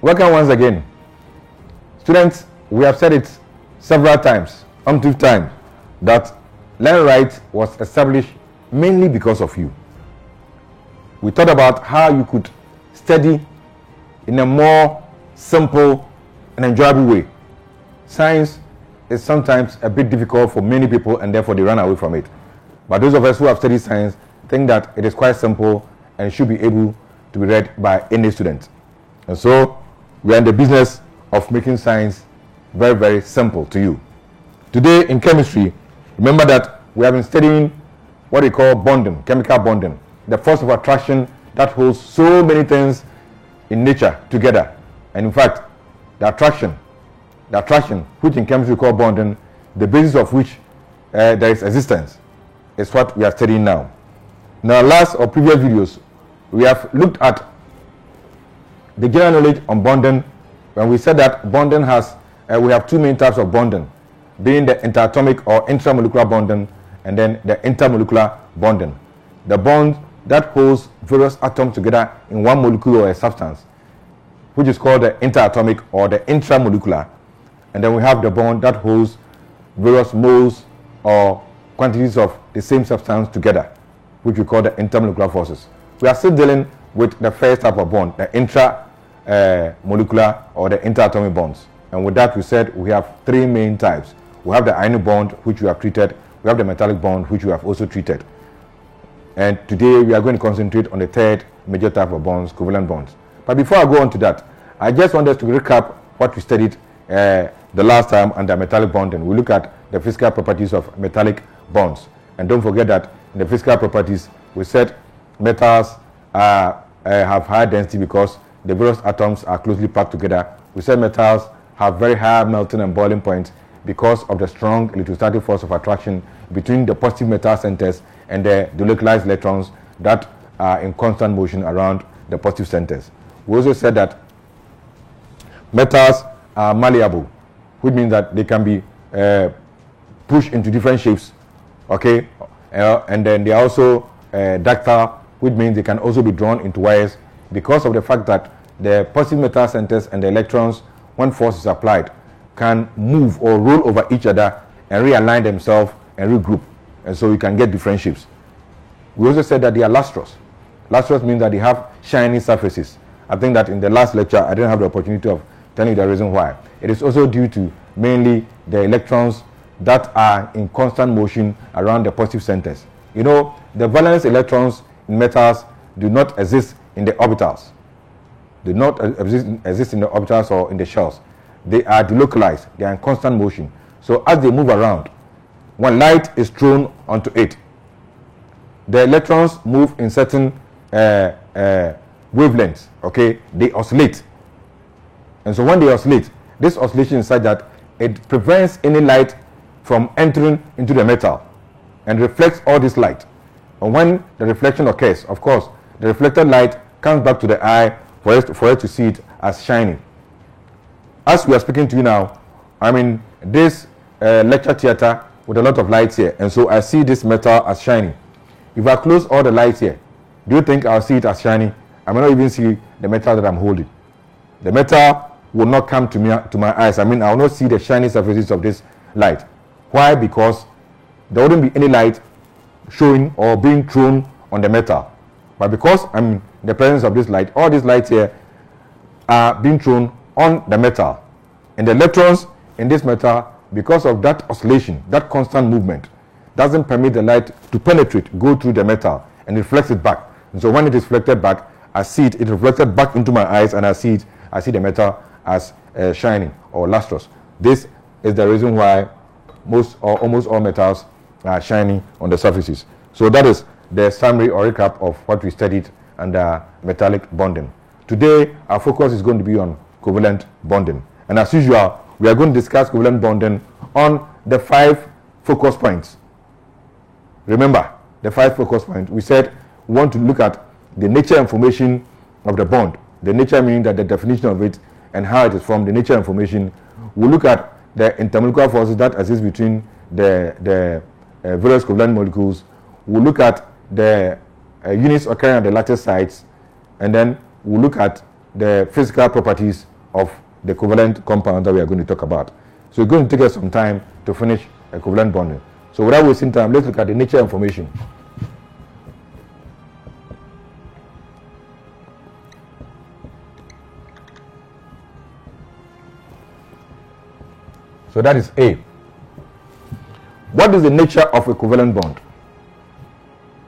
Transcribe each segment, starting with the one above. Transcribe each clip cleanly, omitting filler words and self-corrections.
Welcome once again. Students, we have said it several times, umpteen times, that LearnRight was established mainly because of you. We thought about how you could study in a more simple and enjoyable way. Science is sometimes a bit difficult for many people and therefore they run away from it. But those of us who have studied science think that it is quite simple and should be able to be read by any student. And so we are in the business of making science very, very simple to you. Today in chemistry, remember that we have been studying what we call bonding, chemical bonding, the force of attraction that holds so many things in nature together. And in fact, the attraction which in chemistry we call bonding, the basis of which there is existence, is what we are studying now. In our last or previous videos, we have looked at the general knowledge on bonding when we said that bonding has, we have two main types of bonding, being the interatomic or intramolecular bonding and then the intermolecular bonding. The bond that holds various atoms together in one molecule or a substance, which is called the interatomic or the intramolecular. And then we have the bond that holds various moles or quantities of the same substance together, which we call the intermolecular forces. We are still dealing with the first type of bond, the intramolecular or the interatomic bonds. And with that we said we have three main types. We have the ionic bond, which we have treated. We have the metallic bond, which we have also treated. And today we are going to concentrate on the third major type of bonds, covalent bonds. But before I go on to that, I just want us to recap what we studied the last time under metallic bonding. We look at the physical properties of metallic bonds. And don't forget that in the physical properties, we said metals have high density because the various atoms are closely packed together. We said metals have very high melting and boiling points because of the strong electrostatic force of attraction between the positive metal centers and the delocalized electrons that are in constant motion around the positive centers. We also said that metals are malleable, which means that they can be pushed into different shapes, okay? And then they are also ductile, which means they can also be drawn into wires because of the fact that the positive metal centers and the electrons, when force is applied, can move or roll over each other and realign themselves and regroup. And so you can get different shapes. We also said that they are lustrous. Lustrous means that they have shiny surfaces. I think that in the last lecture, I didn't have the opportunity of telling you the reason why. It is also due to mainly the electrons that are in constant motion around the positive centers. You know, the valence electrons in metals do not exist in the orbitals. They do not exist in the orbitals or in the shells. They are delocalized. They are in constant motion. So as they move around, when light is thrown onto it, the electrons move in certain wavelengths, okay? They oscillate. And so when they oscillate, this oscillation is such that it prevents any light from entering into the metal and reflects all this light. And when the reflection occurs, of course, the reflected light comes back to the eye for it to see it as shining. As we are speaking to you now, I'm in this lecture theater with a lot of lights here, and so I see this metal as shining. If I close all the lights here, do you think I'll see it as shining? I may not even see the metal that I'm holding. The metal will not come to me, to my eyes. I mean, I will not see the shiny surfaces of this light. Why? Because there wouldn't be any light showing or being thrown on the metal. But because I'm in the presence of this light, all these lights here are being thrown on the metal. And the electrons in this metal, because of that oscillation, that constant movement, doesn't permit the light to penetrate, go through the metal, and reflects it back. And so when it is reflected back, I see it reflected back into my eyes, and I see the metal as shining or lustrous. This is the reason why most or almost all metals are shiny on the surfaces. So that is the summary or recap of what we studied under metallic bonding. Today, our focus is going to be on covalent bonding. And as usual, we are going to discuss covalent bonding on the 5 focus points. Remember, the 5 focus points. We said we want to look at the nature and formation of the bond. The nature meaning that the definition of it and how it is formed, the nature and formation. We'll look at the intermolecular forces that exist between the various covalent molecules. We'll look at the units occurring at the lattice sites, and then we'll look at the physical properties of the covalent compound that we are going to talk about. So it's going to take us some time to finish a covalent bonding. So without wasting time, let's look at the nature information. So that is A. What is the nature of a covalent bond?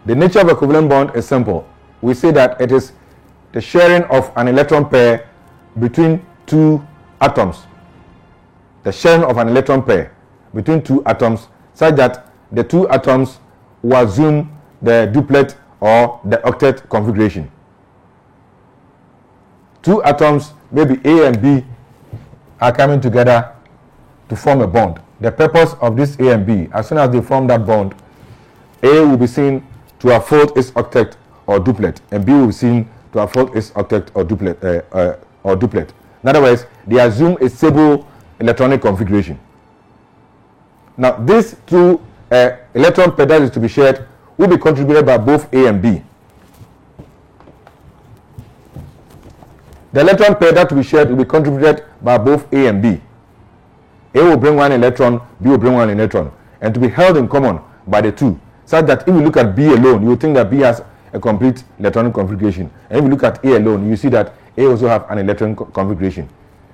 The nature of a covalent bond is simple. We say that it is the sharing of an electron pair between two atoms. The sharing of an electron pair between two atoms such that the two atoms will assume the duplet or the octet configuration. Two atoms, maybe A and B, are coming together to form a bond. The purpose of this A and B, as soon as they form that bond, A will be seen to afford its octet or duplet, and B will be seen to afford its octet or duplet. In other words, they assume a stable electronic configuration. Now, these two electron pair that is to be shared will be contributed by both A and B. The electron pair that will be shared will be contributed by both A and B. A will bring one electron, B will bring one electron, and to be held in common by the two, such that if you look at B alone, you will think that B has a complete electronic configuration. And if you look at A alone, you see that A also have an electronic configuration.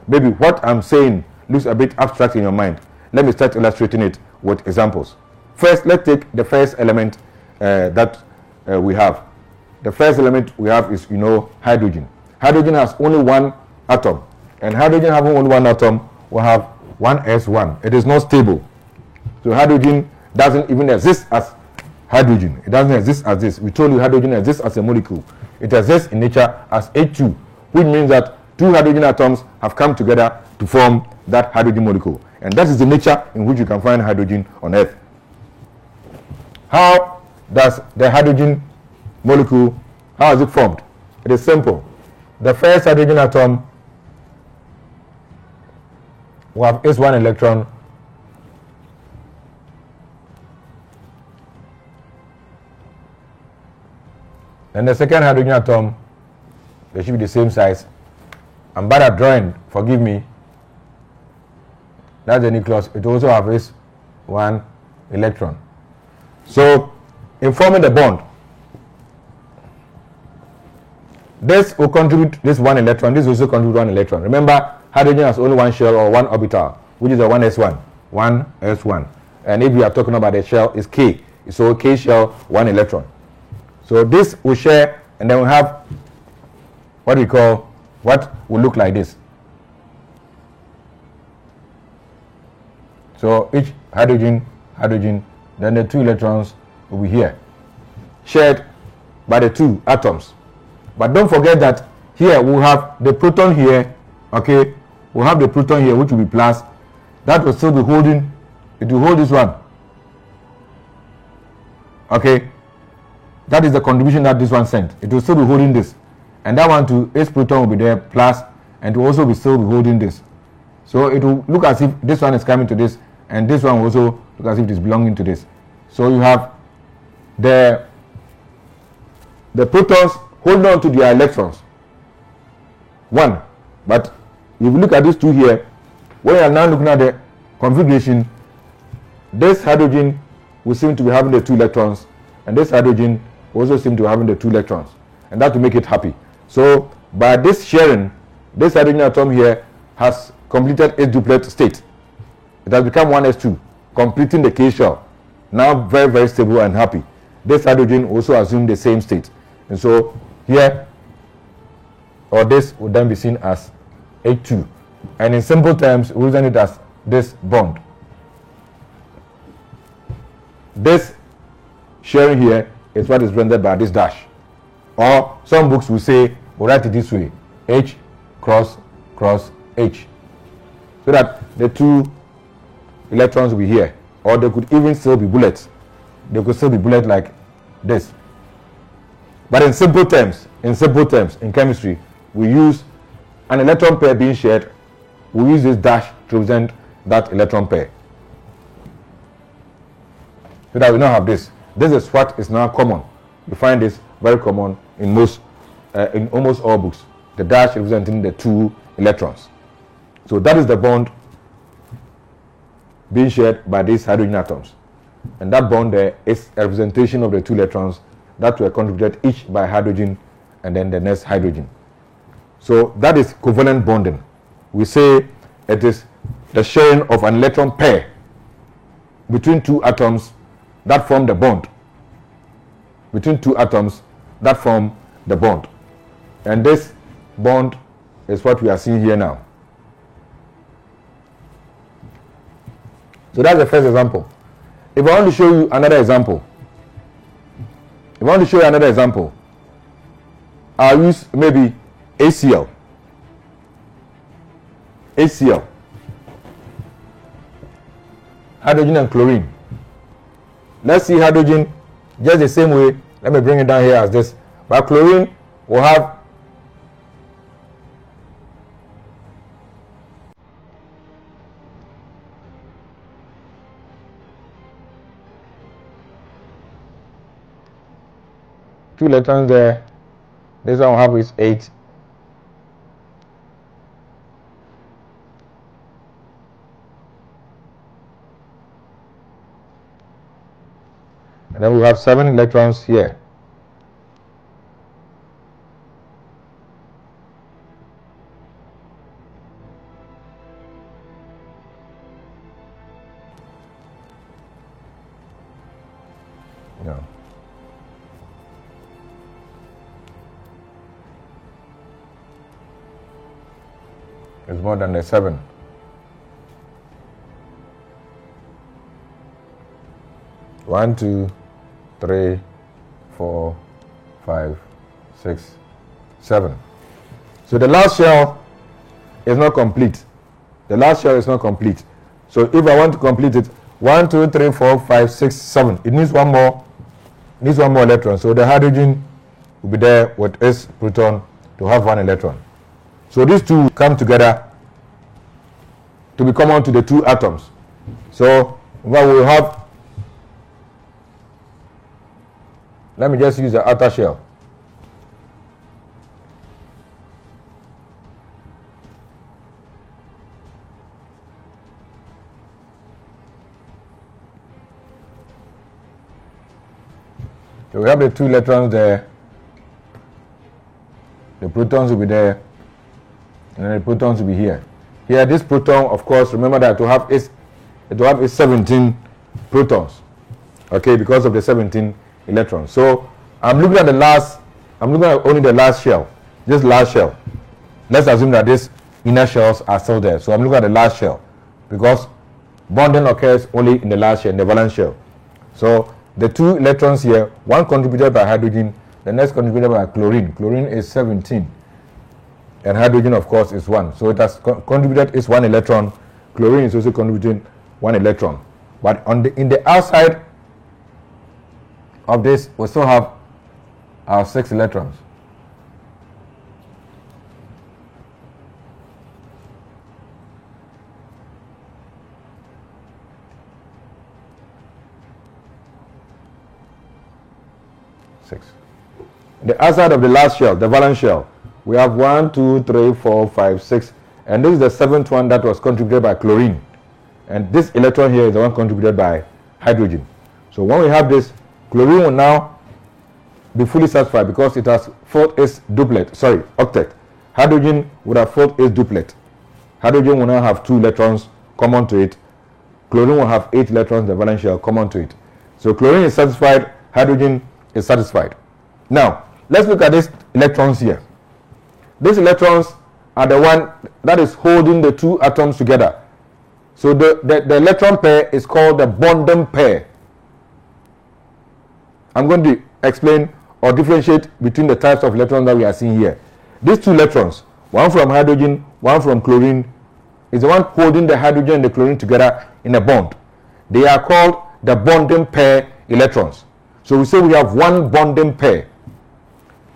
Maybe what I'm saying looks a bit abstract in your mind. Let me start illustrating it with examples. First, let's take the first element that we have. The first element we have is, hydrogen. Hydrogen has only one atom, and hydrogen having only one atom will have 1s1. It is not stable. So hydrogen doesn't even exist as hydrogen. It doesn't exist as this. We told you hydrogen exists as a molecule. It exists in nature as H2, which means that two hydrogen atoms have come together to form that hydrogen molecule. And that is the nature in which you can find hydrogen on Earth. How does the hydrogen molecule, how is it formed? It is simple. The first hydrogen atom will have S1 electron, and the second hydrogen atom, they should be the same size. I'm bad at drawing, forgive me. That's the nucleus. It also has S1 electron. So in forming the bond, this will contribute this one electron, this will also contribute one electron. Remember, hydrogen has only one shell or one orbital, which is a 1s1. 1s1. And if we are talking about the shell, it's K. So K shell, one electron. So this will share, and then we have what we call, what will look like this. So each hydrogen, then the two electrons will be here, shared by the two atoms. But don't forget that here we'll have the proton here, okay? We'll have the proton here, which will be plus. That will still be holding, it will hold this one. Okay? That is the contribution that this one sent. It will still be holding this. And that one too, its proton will be there, plus, and it will also be still be holding this. So it will look as if this one is coming to this, and this one will also look as if it is belonging to this. So you have the protons hold on to their electrons. One. But if you look at these two here, when you are now looking at the configuration, this hydrogen will seem to be having the two electrons, and this hydrogen also seem to be having the two electrons, and that will make it happy. So by this sharing, this hydrogen atom here has completed its duplet state. It has become 1s2, completing the K shell. Now very, very stable and happy. This hydrogen also assumes the same state. And so here, or this would then be seen as H2. And in simple terms, we represent it as this bond. This sharing here is what is rendered by this dash. Or some books will say, we'll write it this way, H cross cross H. So that the two electrons will be here. Or they could even still be bullets. They could still be bullets like this. But in simple terms, in chemistry, we use an electron pair being shared. We use this dash to represent that electron pair. So that we now have this. This is what is now common. You find this very common in almost all books. The dash representing the two electrons. So that is the bond being shared by these hydrogen atoms. And that bond there is a representation of the 2 electrons that were contributed each by hydrogen and then the next hydrogen. So that is covalent bonding. We say it is the sharing of an electron pair between 2 atoms that form the bond. Between 2 atoms that form the bond. And this bond is what we are seeing here now. So that's the first example. If I want to show you another example, I'll use maybe HCl. Hydrogen and chlorine. Let's see hydrogen just the same way. Let me bring it down here as this. But chlorine will have two electrons there. This one will have is 8. And then we have 7 electrons here. Yeah. It's more than the 7. One, 2, 3, 4, 5, 6, 7. So the last shell is not complete. So if I want to complete it, 1, 2, 3, 4, 5, 6, 7. It needs one more electron. So the hydrogen will be there with its proton to have 1 electron. So these two come together to be common to the 2 atoms. So what we will have, let me just use the outer shell. So we have the 2 electrons there. The protons will be there. And then the protons will be here. Here, this proton, of course, remember that it will have its 17 protons. Okay, because of the 17 electrons. So I'm looking at only the last shell. This last shell. Let's assume that these inner shells are still there. So I'm looking at the last shell because bonding occurs only in the last shell, in the valence shell. So the 2 electrons here, one contributed by hydrogen, the next contributed by chlorine. Chlorine is 17. And hydrogen, of course, is 1. So it has contributed its 1 electron. Chlorine is also contributing 1 electron. But in the outside of this, we still have our 6 electrons. The outside of the last shell, the valence shell, we have 1, 2, 3, 4, 5, 6, and this is the 7th one that was contributed by chlorine. And this electron here is the one contributed by hydrogen. So when we have this, chlorine will now be fully satisfied because it has filled its octet. Hydrogen would have filled its duplet. Hydrogen will now have 2 electrons common to it. Chlorine will have 8 electrons, the valence shell, common to it. So chlorine is satisfied, hydrogen is satisfied. Now, let's look at these electrons here. These electrons are the one that is holding the 2 atoms together. So the electron pair is called the bonding pair. I'm going to explain or differentiate between the types of electrons that we are seeing here. These 2 electrons, one from hydrogen, one from chlorine, is the one holding the hydrogen and the chlorine together in a bond. They are called the bonding pair electrons. So we say we have one bonding pair.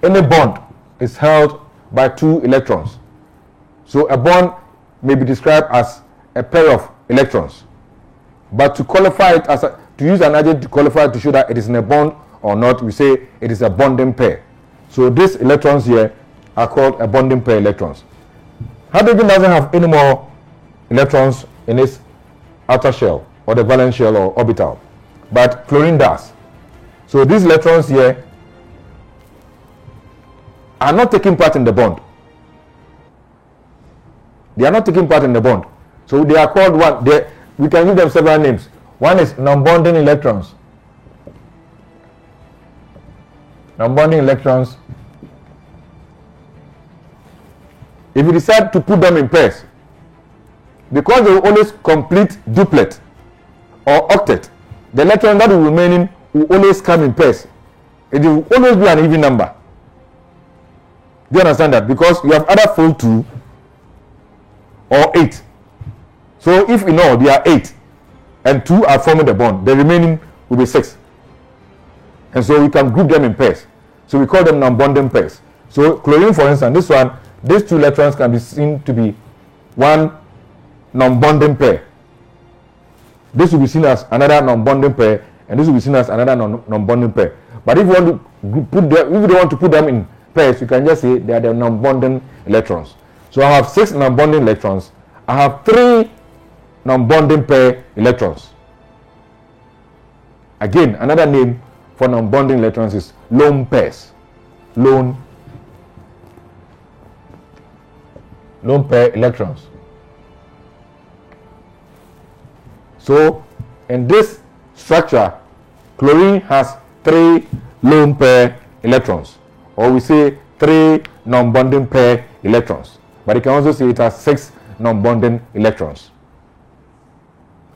Any bond is held by 2 electrons. So a bond may be described as a pair of electrons. But to qualify it to use an adjective to qualify it to show that it is in a bond or not, we say it is a bonding pair. So these electrons here are called a bonding pair electrons. Hydrogen doesn't have any more electrons in its outer shell or the valence shell or orbital, but chlorine does. So these electrons here are not taking part in the bond. They are not taking part in the bond. So they are called what? We can give them several names. One is non-bonding electrons. Non-bonding electrons. If you decide to put them in pairs, because they will always complete duplet or octet, the electron that will remain will always come in pairs. It will always be an even number. Do you understand that? Because you have either full 2 or 8. So if in all there are 8 and 2 are forming the bond, the remaining will be 6. And so we can group them in pairs. So we call them non-bonding pairs. So chlorine, for instance, this one, these 2 electrons can be seen to be one non-bonding pair. This will be seen as another non-bonding pair, and this will be seen as another non-bonding pair. But if you want to put them, if you don't want to put them in pairs, you can just say they are the non-bonding electrons. So I have 6 non-bonding electrons. I have 3 non-bonding pair electrons. Again, another name for non-bonding electrons is lone pairs. Lone pair electrons. So in this structure, chlorine has 3 lone pair electrons, or we say 3 non-bonding pair electrons. But you can also say it has 6 non-bonding electrons.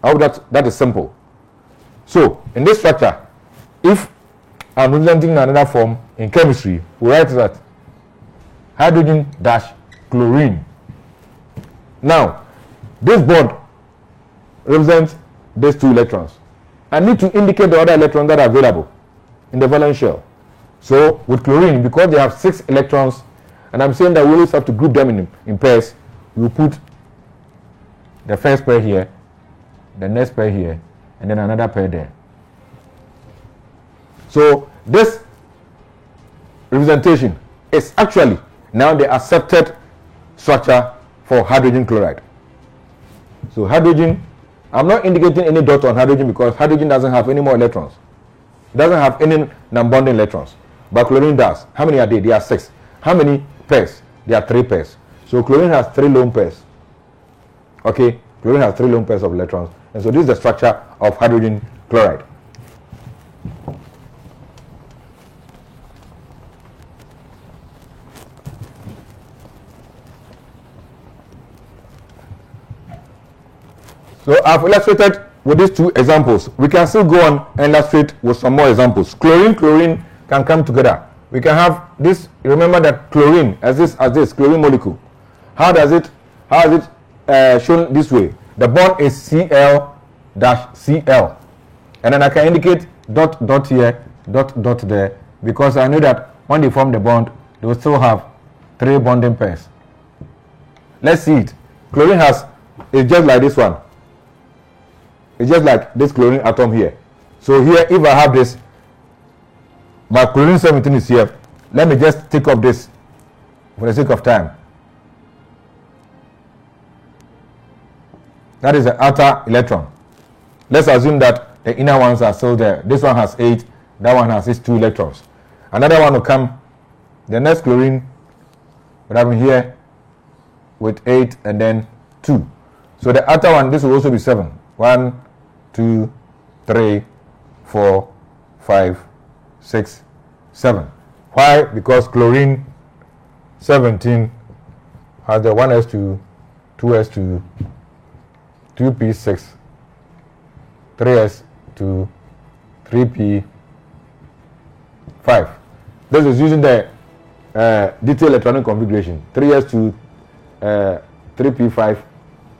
I hope that is simple. So in this structure, if I'm representing another form in chemistry, we write that hydrogen dash chlorine. Now, this bond represents these 2 electrons. I need to indicate the other electrons that are available in the valence shell. So with chlorine, because they have 6 electrons, and I'm saying that we always have to group them in pairs, we will put the first pair here, the next pair here, and then another pair there. So this representation is actually now the accepted structure for hydrogen chloride. So hydrogen, I'm not indicating any dot on hydrogen because hydrogen doesn't have any more electrons. It doesn't have any non-bonding electrons. But chlorine does. How many are there? There are 6. How many pairs? There are 3 pairs. So chlorine has 3 lone pairs. Okay, chlorine has 3 lone pairs of electrons. And so this is the structure of hydrogen chloride. So I've illustrated with these 2 examples. We can still go on and illustrate with some more examples. Chlorine can come together. We can have this. Remember that chlorine as this chlorine molecule. How is it shown this way? The bond is Cl-Cl, and then I can indicate dot here, dot there, because I know that when they form the bond, they will still have 3 bonding pairs. Let's see it. Chlorine it's just like this one. It's just like this chlorine atom here. So here, if I have this, my chlorine 17 is here. Let me just take off this for the sake of time. That is the outer electron. Let's assume that the inner ones are still there. This one has 8, that one has 2 electrons. Another one will come, the next chlorine would have been here with 8 and then 2. So the outer one, this will also be 7. 1, 2, 3, 4, 5, 6, 7. Why? Because chlorine 17 has the 1s2, 2s2, 2p6, 3s2, 3p5. This is using the detailed electronic configuration. 3s2, 3p5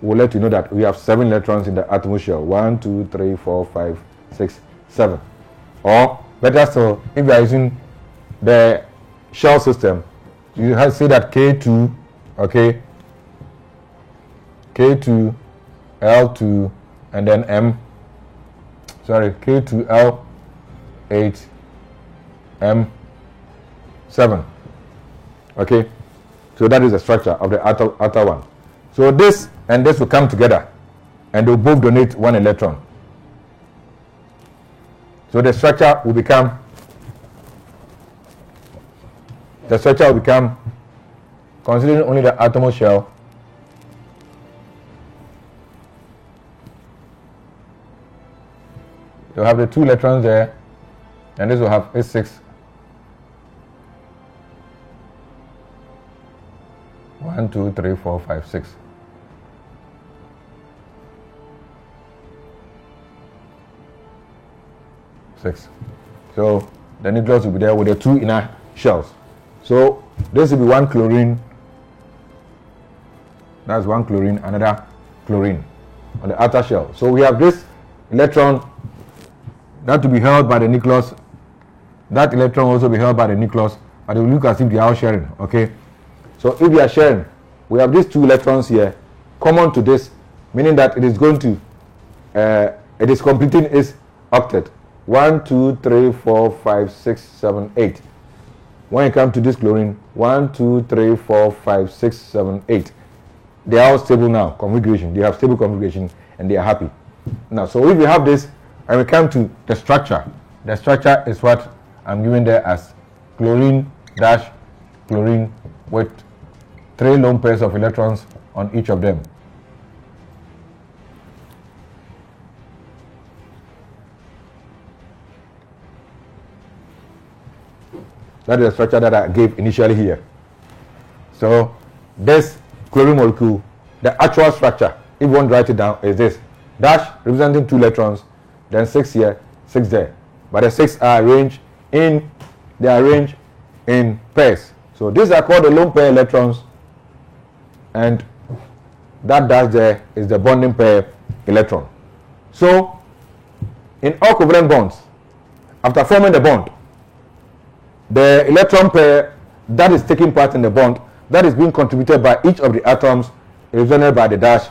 will let you know that we have 7 electrons in the atmosphere. 1, 2, 3, 4, 5, 6, 7. Or better still, if you are using the shell system, you have to say that K2, okay, K2, L2, and then K2, L8, M7. Okay, so that is the structure of the outer one. So this and this will come together, and they will both donate 1 electron. So the structure will become considering only the atomic shell, you'll have the 2 electrons there, and this will have S6. 1, 2, 3, 4, 5, 6. So the nucleus will be there with the 2 inner shells. So this will be 1 chlorine. That's 1 chlorine, another chlorine on the outer shell. So we have this electron that will be held by the nucleus. That electron will also be held by the nucleus, but it will look as if they are all sharing. Okay. So if they are sharing, we have these 2 electrons here common to this, meaning that it is going to it is completing its octet. 1, 2, 3, 4, 5, 6, 7, 8. When you come to this chlorine, 1, 2, 3, 4, 5, 6, 7, 8. They are all stable now, configuration. They have stable configuration and they are happy. Now, so if you have this and we come to the structure is what I'm giving there as chlorine dash chlorine with 3 lone pairs of electrons on each of them. That is the structure that I gave initially here. So this chlorine molecule, the actual structure, if you want to write it down, is this. Dash representing 2 electrons, then 6 here, 6 there. But the 6 are arranged in pairs. So these are called the lone pair electrons, and that dash there is the bonding pair electron. So in all covalent bonds, after forming the bond, the electron pair that is taking part in the bond, that is being contributed by each of the atoms, is represented by the dash.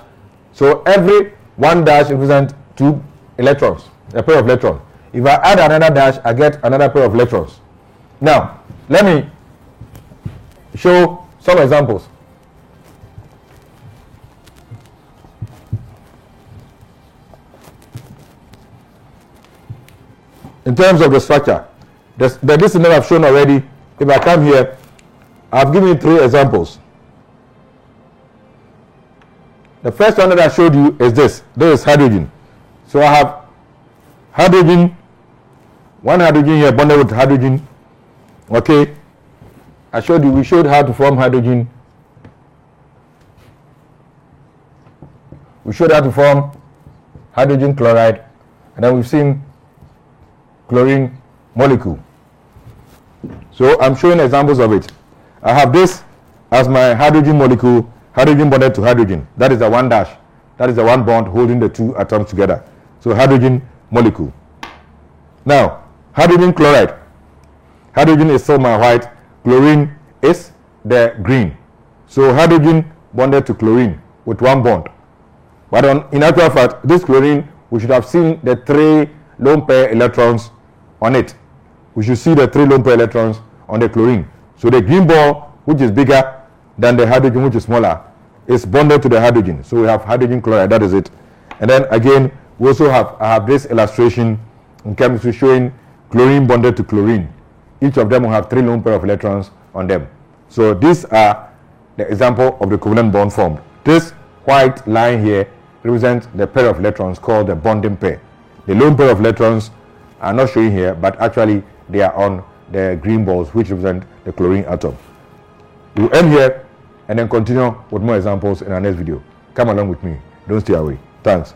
So every 1 dash represents 2 electrons, a pair of electrons. If I add another dash, I get another pair of electrons. Now, let me show some examples. In terms of the structure, this is that I've shown already. If I come here, I've given you 3 examples. The first one that I showed you is this. This is hydrogen. So I have hydrogen, 1 hydrogen here bonded with hydrogen. Okay. We showed how to form hydrogen. We showed how to form hydrogen chloride, and then we've seen chlorine molecule. So I'm showing examples of it. I have this as my hydrogen molecule, hydrogen bonded to hydrogen. That is the 1 dash. That is the 1 bond holding the 2 atoms together. So hydrogen molecule. Now, hydrogen chloride. Hydrogen is still my white. Chlorine is the green. So hydrogen bonded to chlorine with 1 bond. But in actual fact, this chlorine, we should have seen the 3 lone pair electrons on it. We should see the 3 lone pair electrons on the chlorine. So the green ball, which is bigger than the hydrogen, which is smaller, is bonded to the hydrogen. So we have hydrogen chloride, that is it. And then again, we also have this illustration in chemistry showing chlorine bonded to chlorine. Each of them will have 3 lone pair of electrons on them. So these are the example of the covalent bond formed. This white line here represents the pair of electrons called the bonding pair. The lone pair of electrons are not showing here, but actually they are on the green balls, which represent the chlorine atom. We'll end here and then continue with more examples in our next video. Come along with me. Don't stay away. Thanks.